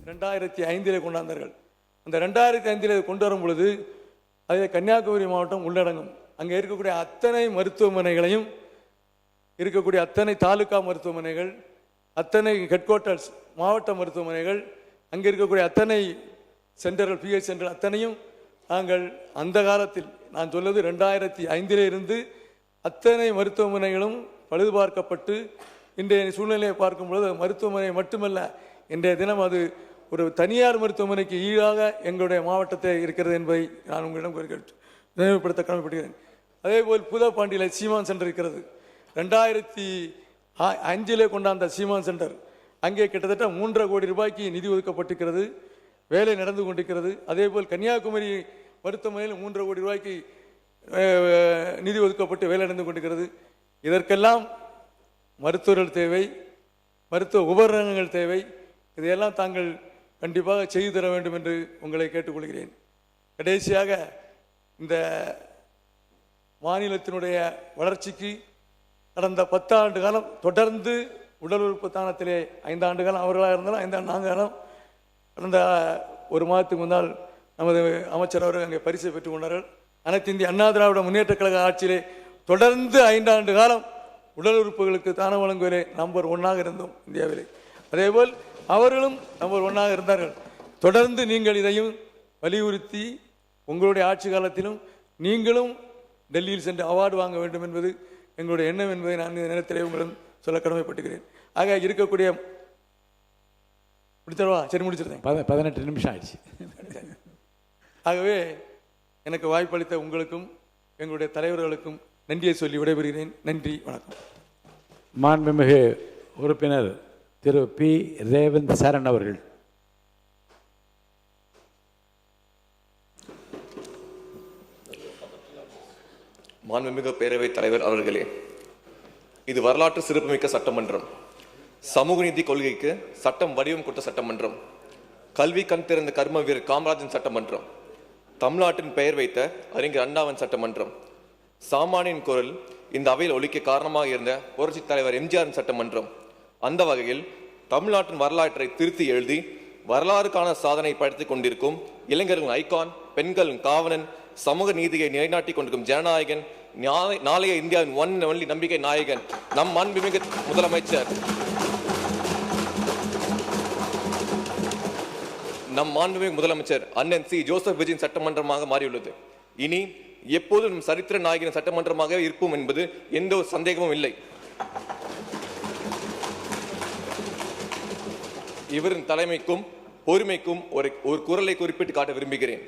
2005 கொண்டாந்தார்கள். அந்த 2005 கொண்டு வரும் பொழுது அதில் கன்னியாகுமரி மாவட்டம் உள்ளடங்கும். அங்கே இருக்கக்கூடிய அத்தனை மருத்துவமனைகளையும், இருக்கக்கூடிய அத்தனை தாலுகா மருத்துவமனைகள், அத்தனை ஹெட் குவார்ட்டர்ஸ் மாவட்ட மருத்துவமனைகள், அங்கே இருக்கக்கூடிய அத்தனை சென்டர்கள், பிஹெச் சென்டர் அத்தனையும் நாங்கள் அந்த காலத்தில், நான் சொல்வது 2005 இருந்து அத்தனை மருத்துவமனைகளும் பழுது பார்க்கப்பட்டு இன்றைய சூழ்நிலையை பார்க்கும்பொழுது மருத்துவமனை மட்டுமல்ல, இன்றைய தினம் அது ஒரு தனியார் மருத்துவமனைக்கு ஈடாக எங்களுடைய மாவட்டத்தில் இருக்கிறது என்பதை நான் உங்களிடம் நினைவுபடுத்த கடமைப்படுகிறேன். அதேபோல் புதப்பாண்டியில் சீமான் சென்டர் இருக்கிறது. 2005 கொண்டாந்த சீமான் சென்டர் அங்கே கிட்டத்தட்ட 3.5 கோடி ரூபாய்க்கு நிதி ஒதுக்கப்பட்டிருக்கிறது, வேலை நடந்து கொண்டிருக்கிறது. அதேபோல் கன்னியாகுமரி மருத்துவமனையில் 3.5 கோடி ரூபாய்க்கு நிதி ஒதுக்கப்பட்டு வேலை நடந்து கொண்டிருக்கிறது. இதற்கெல்லாம் மருத்துவர்கள் தேவை, மருத்துவ உபகரணங்கள் தேவை. இதையெல்லாம் தாங்கள் கண்டிப்பாக செய்து தர வேண்டும் என்று உங்களை கேட்டுக்கொள்கிறேன். கடைசியாக இந்த மாநிலத்தினுடைய வளர்ச்சிக்கு கடந்த 10 ஆண்டு காலம் தொடர்ந்து உடல் உறுப்பு தானத்திலே 5 ஆண்டு காலம் அவர்களாக இருந்தாலும் 5 ஆண்டு நாங்கள் காலம், கடந்த ஒரு மாதத்துக்கு முன்னால் நமது அமைச்சர் அவர்கள் அங்கே பரிசை பெற்றுக் கொண்டார்கள். அனைத்து இந்திய அண்ணா திராவிட முன்னேற்ற கழக ஆட்சியிலே தொடர்ந்து 5 ஆண்டு காலம் உடல் உறுப்புகளுக்கு தானம் வழங்குவதிலே நம்பர் 1ஆக இருந்தோம் இந்தியாவிலே. அதேபோல் அவர்களும் நம்பர் 1ஆக இருந்தார்கள். தொடர்ந்து நீங்கள் இதையும் வலியுறுத்தி உங்களுடைய ஆட்சி காலத்திலும் நீங்களும் டெல்லியில் சென்று அவார்டு வாங்க வேண்டும் என்பது எங்களுடைய எண்ணம் என்பதை நான் இந்த நேரத்திலே உங்களிடம் சொல்ல கடமைப்பட்டுகிறேன். ஆக இருக்கக்கூடிய முடிச்சிடவா? சரி, முடிச்சிருந்தேன். 18 நிமிஷம் ஆயிடுச்சு. ஆகவே எனக்கு வாய்ப்பளித்த உங்களுக்கும் எங்களுடைய தலைவர்களுக்கும் நன்றியை சொல்லி விடைபெறுகிறேன். நன்றி, வணக்கம். மாண்புமிகு உறுப்பினர் திரு பி. ரேவந்த் சரண் அவர்கள். மாண்புமிகு பேரவைத் தலைவர் அவர்களே, இது வரலாற்று சிறப்புமிக்க சட்டமன்றம். சமூக நீதி கொள்கைக்கு சட்டம் வடிவம் கொடுத்த சட்டமன்றம். கல்வி கண் திறந்த கர்ம வீரர் காமராஜன் சட்டமன்றம். தமிழ்நாட்டின் பெயர் வைத்த அறிஞர் அண்ணாவின் சட்டமன்றம். சாமானியின் குரல் இந்த அவையில் ஒலிக்க காரணமாக இருந்த புரட்சித் தலைவர் எம்ஜிஆரின் சட்டமன்றம். அந்த வகையில் தமிழ்நாட்டின் வரலாற்றை திருத்தி எழுதி வரலாறுக்கான சாதனை படைத்துக் கொண்டிருக்கும் இளைஞர்களின் ஐகான், பெண்களின் காவலன், சமூக நீதியை நிலைநாட்டி கொண்டிருக்கும் ஜனநாயகன், நாளைய இந்தியாவின் ஒன் ஒன்லி நம்பிக்கை நாயகன் நம் மாண்புமிகு முதலமைச்சர் அண்ணன் சி. ஜோசப் விஜயின் சட்டமன்றமாக மாறியுள்ளது. இனி எப்போதும் சரித்திர நாயகன் சட்டமன்றமாக இருப்போம் என்பது எந்த ஒரு சந்தேகமும் இல்லை. இவரின் தலைமைக்கும் பொறுமைக்கும் ஒரு குரலை குறிப்பிட்டு காட்ட விரும்புகிறேன்.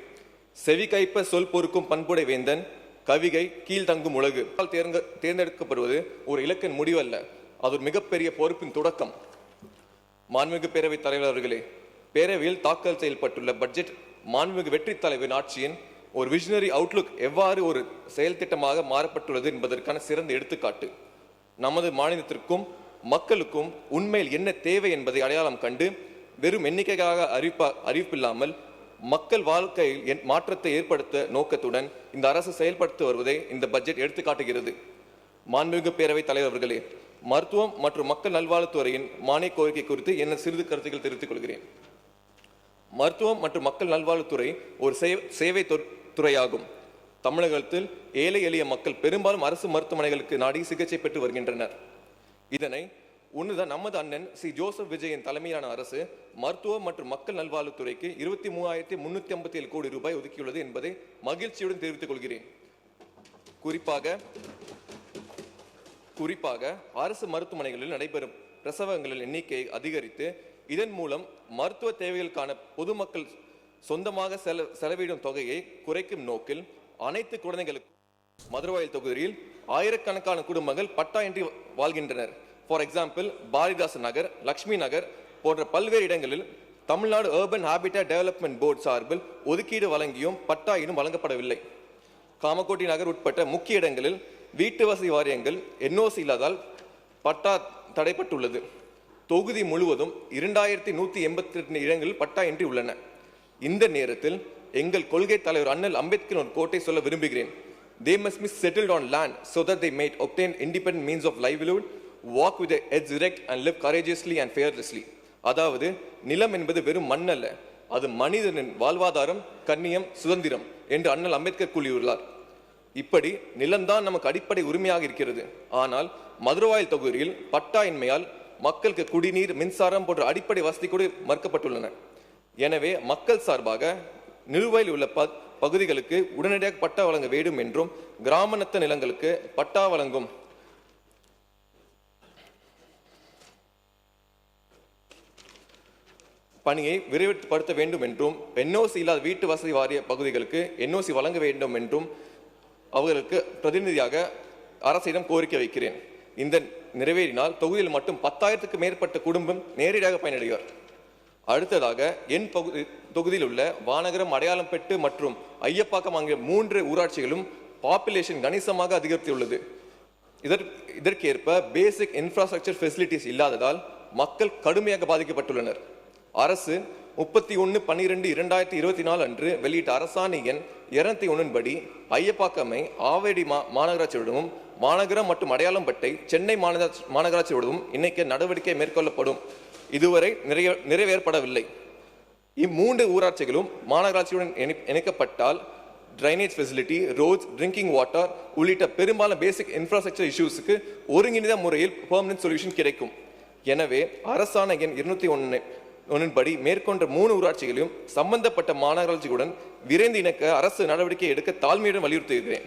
செவி கைப்ப சொல் பொறுக்கும் பண்புடை வேந்தன், கவிகை கீழ்தங்கும் உலகு. தேர்ந்தெடுக்கப்படுவது ஒரு இலக்கின் முடிவு அல்ல, அது ஒரு மிகப்பெரிய பொறுப்பின் தொடக்கம். மாண்புமிகு பேரவைத் தலைவர் அவர்களே, பேரவையில் தாக்கல் செய்யப்பட்டுள்ள பட்ஜெட் மாண்புமிகு வெற்றி தலைவரின் ஆட்சியின் ஒரு விஷனரி அவுட்லுக் எவ்வாறு ஒரு செயல் திட்டமாக மாறப்பட்டுள்ளது என்பதற்கான சிறந்த எடுத்துக்காட்டு. நமது மாநிலத்திற்கும் மக்களுக்கும் உண்மையில் என்ன தேவை என்பதை அடையாளம் கண்டு வெறும் எண்ணிக்கையாக அறிவிப்பில்லாமல் மக்கள் வாழ்க்கையில் மாற்றத்தை ஏற்படுத்த நோக்கத்துடன் இந்த அரசு செயல்படுத்தி வருவதை இந்த பட்ஜெட் எடுத்துக்காட்டுகிறது. மாண்புமிகு பேரவைத் தலைவர் அவர்களே, மருத்துவம் மற்றும் மக்கள் நல்வாழ்வுத்துறையின் மானிய கோரிக்கை குறித்து என்ன சிறிது கருத்துக்கள் தெரிவித்துக் கொள்கிறேன். மருத்துவம் மற்றும் மக்கள் நல்வாழ்வுத்துறை ஒரு சேவை துறையாகும். தமிழகத்தில் ஏழை எளிய மக்கள் பெரும்பாலும் அரசு மருத்துவமனைகளுக்கு நாடி சிகிச்சை பெற்று வருகின்றனர். இதனை ஒன்றுதான் நமது அண்ணன் சி. ஜோசப் விஜயின் தலைமையிலான அரசு மருத்துவம் மற்றும் மக்கள் நல்வாழ்வுத்துறைக்கு 23,357 கோடி ரூபாய் ஒதுக்கியுள்ளது என்பதை மகிழ்ச்சியுடன் தெரிவித்துக் கொள்கிறேன். குறிப்பாக அரசு மருத்துவமனைகளில் நடைபெறும் பிரசவங்களின் எண்ணிக்கையை அதிகரித்து இதன் மூலம் மருத்துவ தேவைகளுக்கான பொதுமக்கள் சொந்தமாக செலவிடும் தொகையை குறைக்கும் நோக்கில் அனைத்து குழந்தைகளுக்கும் மதுரவாயல் தொகுதியில் ஆயிரக்கணக்கான குடும்பங்கள் பட்டா இன்றி வாழ்கின்றனர். ஃபார் எக்ஸாம்பிள், பாரதிதாசன் நகர், லக்ஷ்மி நகர் போன்ற பல்வேறு இடங்களில் Tamil Nadu urban habitat development board சார்பில் ஒதுக்கீடு வழங்கியும் பட்டா இன்னும் வழங்கப்படவில்லை. காமகோட்டி நகர் உட்பட்ட முக்கிய இடங்களில் வீட்டு வசதி வாரியங்கள் NOC இல்லாதால் பட்டா தடைப்பட்டுள்ளது. தொகுதி முழுவதும் 2182 இடங்களில் பட்டா இன்றி உள்ளன. இந்த நேரத்தில் எங்கள் கொள்கை தலைவர் அண்ணல் அம்பேத்கர் ஒரு கோட்டை சொல்ல விரும்புகிறேன். They must be settled on land so that they may obtain independent means of livelihood, walk with their heads erect and live courageously and fearlessly. அதாவது நிலம் என்பது வெறும் மண் அல்ல, அது மனிதனின் வாழ்வாதாரம், கண்ணியம், சுதந்திரம் என்று அண்ணல் அம்பேத்கர் கூறியுள்ளார். இப்படி நிலம்தான் நமக்கு அடிப்படை உரிமையாக இருக்கிறது. ஆனால் மதுரவாயல் தொகுதியில் பட்டா இன்மையால் மக்களுக்கு குடிநீர், மின்சாரம் போன்ற அடிப்படை வசதி கூட மறுக்கப்பட்டுள்ளன. எனவே மக்கள் சார்பாக நிலுவையில் உள்ள பகுதிகளுக்கு உடனடியாக பட்டா வழங்க வேண்டும் என்றும், கிராமநத்த நிலங்களுக்கு பட்டா வழங்கும் பணியை விரைவுபடுத்த வேண்டும் என்றும், என்ஓசி இல்லாத வீட்டு வசதி வாரிய பகுதிகளுக்கு என்ஓசி வழங்க வேண்டும் என்றும் அவர்களுக்கு பிரதிநிதியாக அரசிடம் கோரிக்கை வைக்கிறேன். இந்த நிறைவேறினால் தொகுதியில் மட்டும் 10,000க்கு மேற்பட்ட குடும்பம் நேரடியாக பயனடைவார். அடுத்ததாக என் தொகுதியில் உள்ள வானகரம், அடையாளம் பெட்டு மற்றும் ஐயப்பாக்கம் ஆகிய 3 ஊராட்சிகளும் பாப்புலேஷன் கணிசமாக அதிகரித்துள்ளது. இதற்கேற்ப பேசிக் இன்ஃப்ராஸ்ட்ரக்சர் ஃபெசிலிட்டிஸ் இல்லாததால் மக்கள் கடுமையாக பாதிக்கப்பட்டுள்ளனர். அரசு 31/12/2024 அன்று வெளியிட்ட அரசாணை எண் 201 படி ஐயப்பாக்கமை ஆவடி மாநகராட்சியுடனும், மாநகரம் மற்றும் அடையாளம்பட்டை சென்னை மாநகராட்சியுடனும் இணைக்க நடவடிக்கை மேற்கொள்ளப்படும். இதுவரை நிறைவேறப்படவில்லை. இம்மூன்று ஊராட்சிகளும் மாநகராட்சியுடன் இணைக்கப்பட்டால் drainage facility, roads, drinking water உள்ளிட்ட பெரும்பாலான பேசிக் இன்ஃப்ராஸ்ட்ரக்சர் இஷ்யூஸுக்கு ஒருங்கிணைந்த முறையில் பெர்மனன்ட் சொல்யூஷன் கிடைக்கும். எனவே அரசாணை எண் 201 படி மேற்கொண்ட 3 ஊராட்சிகளையும் சம்பந்தப்பட்ட மாநகராட்சிகளுடன் விரைந்து இணைக்க அரசு நடவடிக்கை எடுக்க தாழ்மையுடன் வலியுறுத்துகிறேன்.